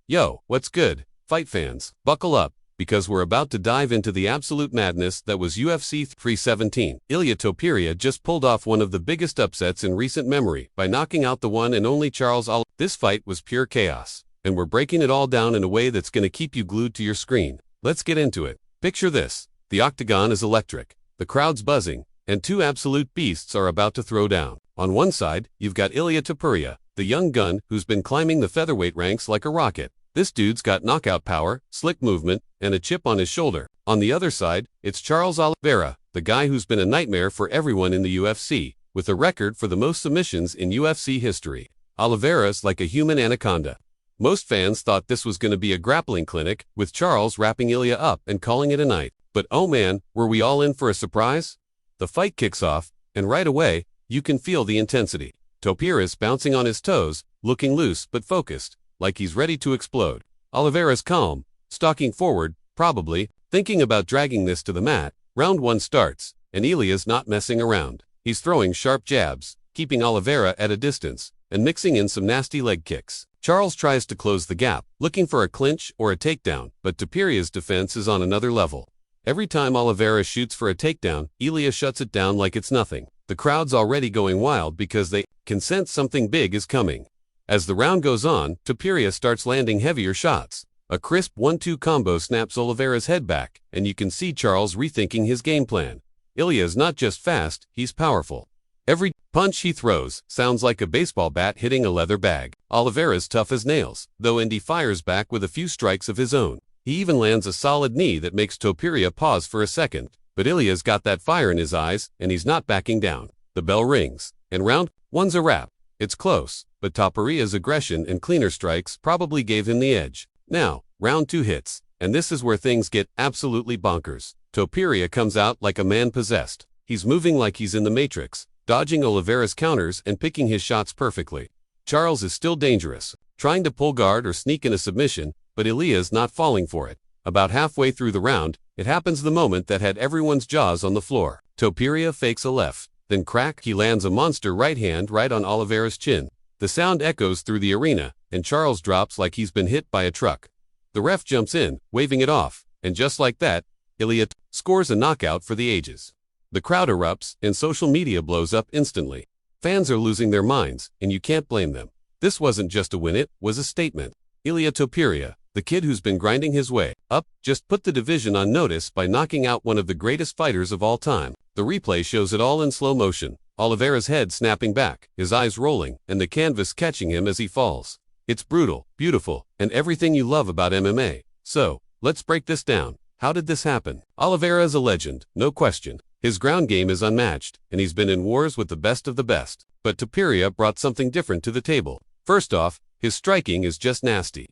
Yo, what's good, fight fans? Buckle up, because we're about to dive into the absolute madness that was UFC 317. Ilia Topuria just pulled off one of the biggest upsets in recent memory by knocking out the one and only Charles Oliveira. This fight was pure chaos, and we're breaking it all down in a way that's gonna keep you glued to your screen. Let's get into it. Picture this. The octagon is electric, the crowd's buzzing, and two absolute beasts are about to throw down. On one side, you've got Ilia Topuria, the young gun who's been climbing the featherweight ranks like a rocket. This dude's got knockout power, slick movement, and a chip on his shoulder. On the other side, it's Charles Oliveira, the guy who's been a nightmare for everyone in the UFC, with a record for the most submissions in UFC history. Oliveira's like a human anaconda. Most fans thought this was going to be a grappling clinic, with Charles wrapping Ilia up and calling it a night. But oh man, were we all in for a surprise? The fight kicks off, and right away, you can feel the intensity. Topuria's bouncing on his toes, looking loose but focused, like he's ready to explode. Oliveira's calm, stalking forward, probably thinking about dragging this to the mat. Round 1 starts, and Ilia's not messing around. He's throwing sharp jabs, keeping Oliveira at a distance, and mixing in some nasty leg kicks. Charles tries to close the gap, looking for a clinch or a takedown, but Topuria's defense is on another level. Every time Oliveira shoots for a takedown, Ilia shuts it down like it's nothing. The crowd's already going wild because they can sense something big is coming. As the round goes on, Topuria starts landing heavier shots. A crisp 1-2 combo snaps Oliveira's head back, and you can see Charles rethinking his game plan. Ilia's not just fast, he's powerful. Every punch he throws sounds like a baseball bat hitting a leather bag. Oliveira's tough as nails, though, and he fires back with a few strikes of his own. He even lands a solid knee that makes Topuria pause for a second. But Ilia's got that fire in his eyes, and he's not backing down. The bell rings, and round 1's a wrap. It's close, but Topuria's aggression and cleaner strikes probably gave him the edge. Now, round 2 hits, and this is where things get absolutely bonkers. Topuria comes out like a man possessed. He's moving like he's in the Matrix, dodging Oliveira's counters and picking his shots perfectly. Charles is still dangerous, trying to pull guard or sneak in a submission, but Ilia's not falling for it. About halfway through the round, it happens the moment that had everyone's jaws on the floor. Topuria fakes a left, then crack, he lands a monster right hand right on Oliveira's chin. The sound echoes through the arena, and Charles drops like he's been hit by a truck. The ref jumps in, waving it off, and just like that, Ilia scores a knockout for the ages. The crowd erupts, and social media blows up instantly. Fans are losing their minds, and you can't blame them. This wasn't just a win, it was a statement. Ilia Topuria, the kid who's been grinding his way up, just put the division on notice by knocking out one of the greatest fighters of all time. The replay shows it all in slow motion. Oliveira's head snapping back, his eyes rolling, and the canvas catching him as he falls. It's brutal, beautiful, and everything you love about MMA. So, let's break this down. How did this happen? Oliveira is a legend, no question. His ground game is unmatched, and he's been in wars with the best of the best. But Topuria brought something different to the table. First off, his striking is just nasty.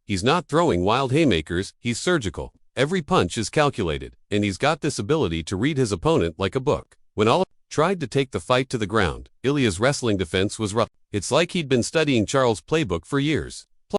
He's not throwing wild haymakers, he's surgical. Every punch is calculated, and he's got this ability to read his opponent like a book. When Oliveira tried to take the fight to the ground, Ilia's wrestling defense was rough. It's like he'd been studying Charles' playbook for years.